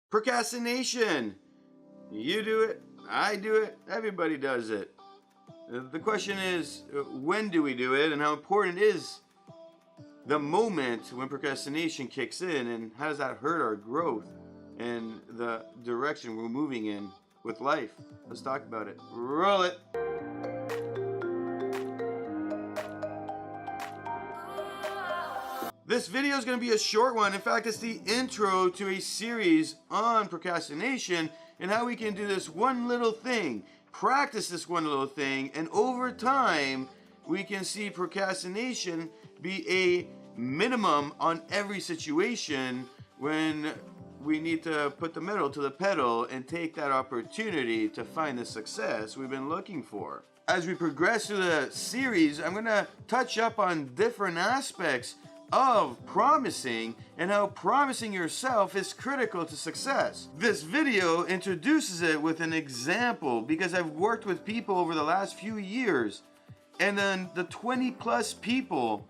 Procrastination. You do it, I do it, everybody does it. The question is, when do we do it, and how important is the moment when procrastination kicks in, and how does that hurt our growth and the direction we're moving in with life? Let's talk about it. Roll it. This video is going to be a short one. In fact, it's the intro to a series on procrastination and how we can do this one little thing, practice this one little thing, and over time, we can see procrastination be a minimum on every situation when we need to put the metal to the pedal and take that opportunity to find the success we've been looking for. As we progress through the series, I'm going to touch up on different aspects of promising and how promising yourself is critical to success. This video introduces it with an example because I've worked with people over the last few years, and then the 20 plus people,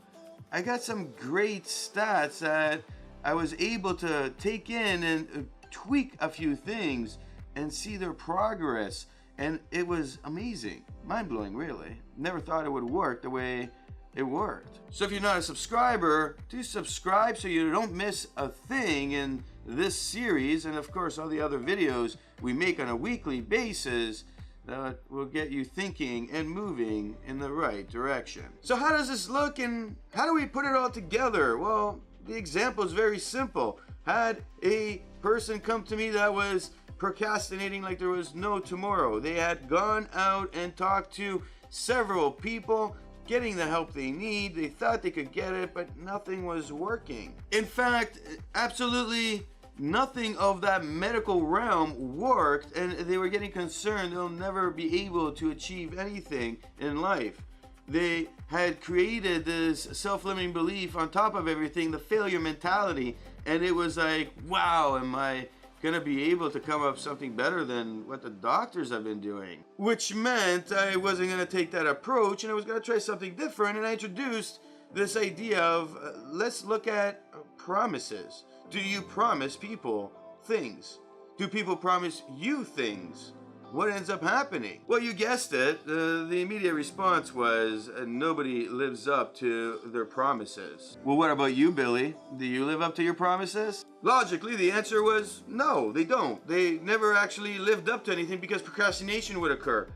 I got some great stats that I was able to take in and tweak a few things and see their progress, and it was amazing, mind-blowing really. Never thought it would work the way it worked. So if you're not a subscriber, do subscribe so you don't miss a thing in this series, and of course all the other videos we make on a weekly basis that will get you thinking and moving in the right direction. So how does this look, and how do we put it all together? Well, the example is very simple. Had a person come to me that was procrastinating like there was no tomorrow. They had gone out and talked to several people, getting the help they need. They thought they could get it, but nothing was working. In fact, absolutely nothing of that medical realm worked, and they were getting concerned they'll never be able to achieve anything in life. They had created this self-limiting belief on top of everything, the failure mentality, and it was like, wow, am I gonna be able to come up with something better than what the doctors have been doing? Which meant I wasn't gonna take that approach, and I was gonna try something different, and I introduced this idea of let's look at promises. Do you promise people things? Do people promise you things? What ends up happening? Well, you guessed it. The immediate response was nobody lives up to their promises. Well, what about you, Billy? Do you live up to your promises? Logically, the answer was no, they don't. They never actually lived up to anything because procrastination would occur.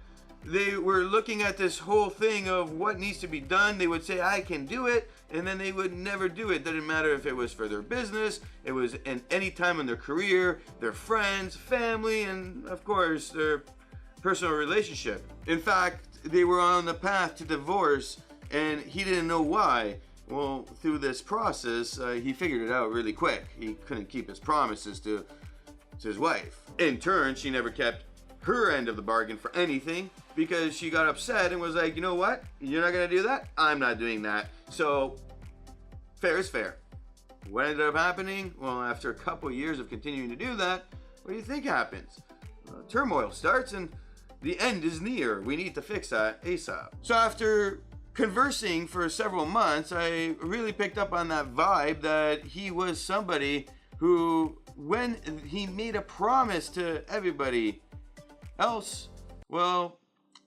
They were looking at this whole thing of what needs to be done. They would say, I can do it, and then they would never do it. Didn't matter if it was for their business, it was in any time in their career, their friends, family, and of course, their personal relationship. In fact, they were on the path to divorce, and he didn't know why. Well, through this process, he figured it out really quick. He couldn't keep his promises to his wife. In turn, she never kept her end of the bargain for anything because she got upset and was like, you know what? You're not gonna do that? I'm not doing that. So fair is fair. What ended up happening? Well, after a couple years of continuing to do that, what do you think happens? Turmoil starts and the end is near. We need to fix that ASAP. So after conversing for several months, I really picked up on that vibe that he was somebody who, when he made a promise to everybody else, well,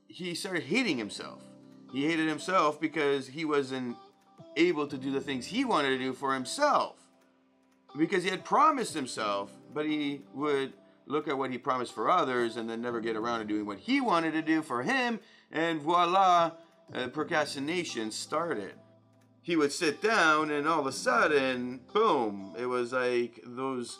he started hating himself. He hated himself because he wasn't able to do the things he wanted to do for himself. Because he had promised himself, but he would look at what he promised for others and then never get around to doing what he wanted to do for him, and voila, procrastination started. He would sit down and all of a sudden, boom, it was like those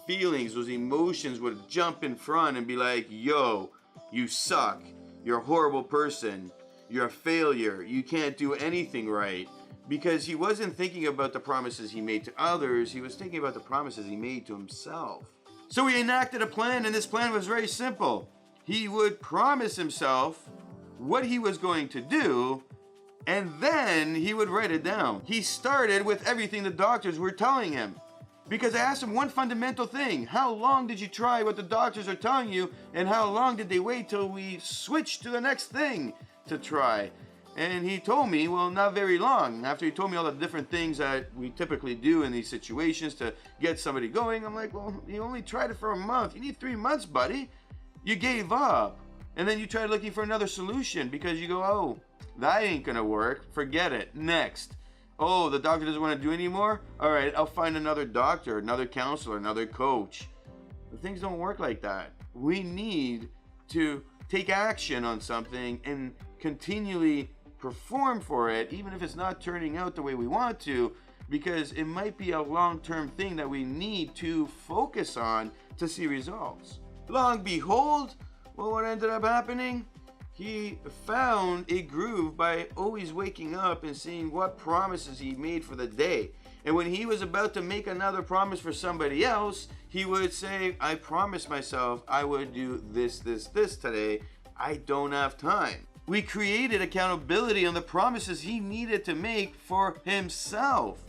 feelings, those emotions would jump in front and be like, yo, you suck, you're a horrible person, you're a failure, you can't do anything right. Because he wasn't thinking about the promises he made to others, he was thinking about the promises he made to himself. So he enacted a plan, and this plan was very simple. He would promise himself what he was going to do, and then he would write it down. He started with everything the doctors were telling him. Because I asked him one fundamental thing. How long did you try what the doctors are telling you, and how long did they wait till we switched to the next thing to try? And he told me, well, not very long after he told me all the different things that we typically do in these situations to get somebody going, I'm like, well, you only tried it for a month. You need 3 months, buddy. You gave up. And then you tried looking for another solution because you go, oh, that ain't gonna work. Forget it. Next. Oh, the doctor doesn't want to do anymore? All right, I'll find another doctor, another counselor, another coach. But things don't work like that. We need to take action on something and continually perform for it, even if it's not turning out the way we want to, because it might be a long-term thing that we need to focus on to see results. Long behold, well, what ended up happening? He found a groove by always waking up and seeing what promises he made for the day. And when he was about to make another promise for somebody else, he would say, I promised myself I would do this today. I don't have time. We created accountability on the promises he needed to make for himself.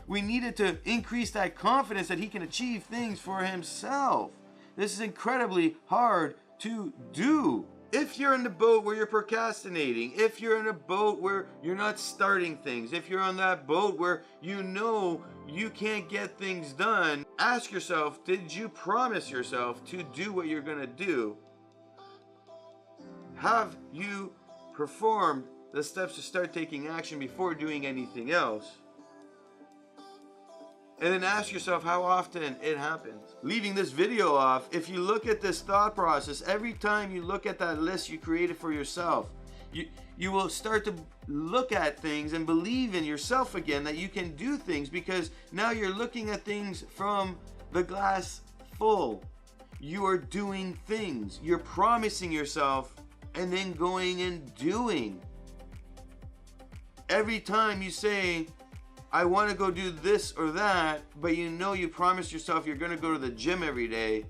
We needed to increase that confidence that he can achieve things for himself. This is incredibly hard to do. If you're in the boat where you're procrastinating, if you're in a boat where you're not starting things, if you're on that boat where you know you can't get things done, ask yourself, did you promise yourself to do what you're going to do? Have you performed the steps to start taking action before doing anything else? And then ask yourself how often it happens. Leaving this video off, if you look at this thought process, every time you look at that list you created for yourself, you will start to look at things and believe in yourself again that you can do things, because now you're looking at things from the glass full. You are doing things. You're promising yourself and then going and doing. Every time you say, I want to go do this or that, but you know you promised yourself you're going to go to the gym every day,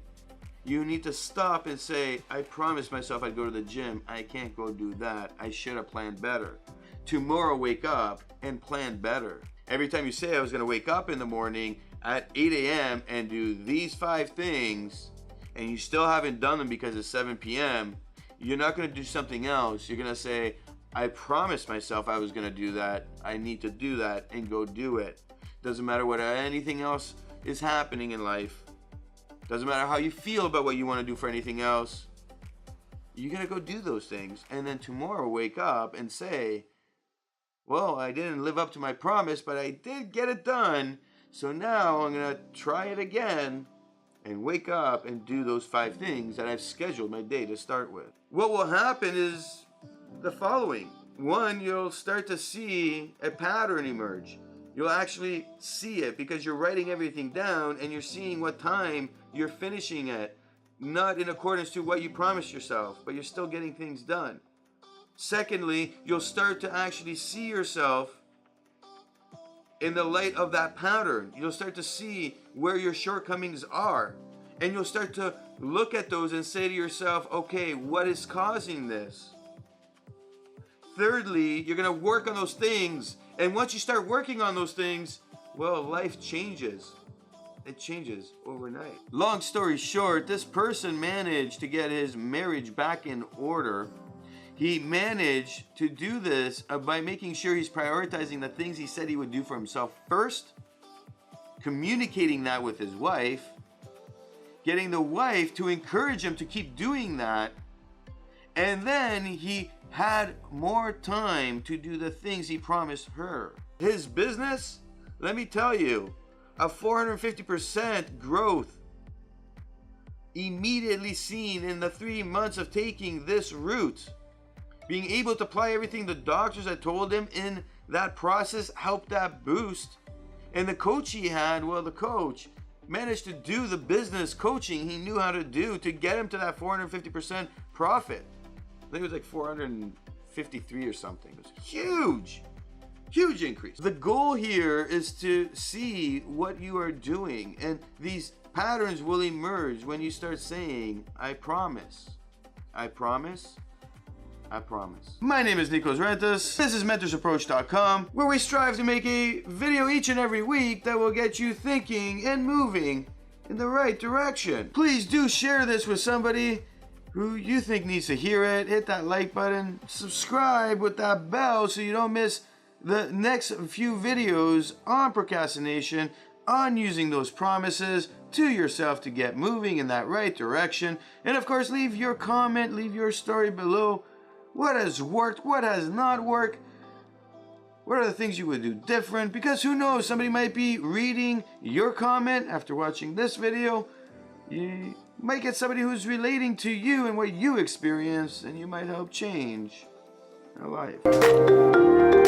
you need to stop and say, I promised myself I'd go to the gym. I can't go do that. I should have planned better. Tomorrow, wake up and plan better. Every time you say I was going to wake up in the morning at 8 a.m. and do these 5 things, and you still haven't done them because it's 7 p.m., you're not going to do something else. You're going to say, I promised myself I was going to do that. I need to do that and go do it. Doesn't matter what anything else is happening in life. Doesn't matter how you feel about what you want to do for anything else. You're going to go do those things. And then tomorrow wake up and say, well, I didn't live up to my promise, but I did get it done. So now I'm going to try it again and wake up and do those 5 things that I've scheduled my day to start with. What will happen is the following. 1, you'll start to see a pattern emerge. You'll actually see it because you're writing everything down and you're seeing what time you're finishing at, not in accordance to what you promised yourself, but you're still getting things done. Secondly, you'll start to actually see yourself in the light of that pattern. You'll start to see where your shortcomings are, and you'll start to look at those and say to yourself, okay, what is causing this? Thirdly, you're going to work on those things. And once you start working on those things, well, life changes. It changes overnight. Long story short, this person managed to get his marriage back in order. He managed to do this by making sure he's prioritizing the things he said he would do for himself first, communicating that with his wife, getting the wife to encourage him to keep doing that, and then he had more time to do the things he promised her. His business, let me tell you, a 450% growth immediately seen in the 3 months of taking this route. Being able to apply everything the doctors had told him in that process helped that boost. And the coach he had, well, the coach managed to do the business coaching he knew how to do to get him to that 450% profit. I think it was like 453 or something. It was huge. Huge increase. The goal here is to see what you are doing, and these patterns will emerge when you start saying, I promise. I promise. I promise. My name is Nikos Rentas. This is mentorsapproach.com, where we strive to make a video each and every week that will get you thinking and moving in the right direction. Please do share this with somebody who you think needs to hear it. Hit that like button, subscribe with that bell so you don't miss the next few videos on procrastination, on using those promises to yourself to get moving in that right direction. And of course, leave your comment, leave your story below. What has worked? What has not worked? What are the things you would do different? Because who knows, somebody might be reading your comment after watching this video. You might get somebody who's relating to you and what you experienced, and you might help change their life.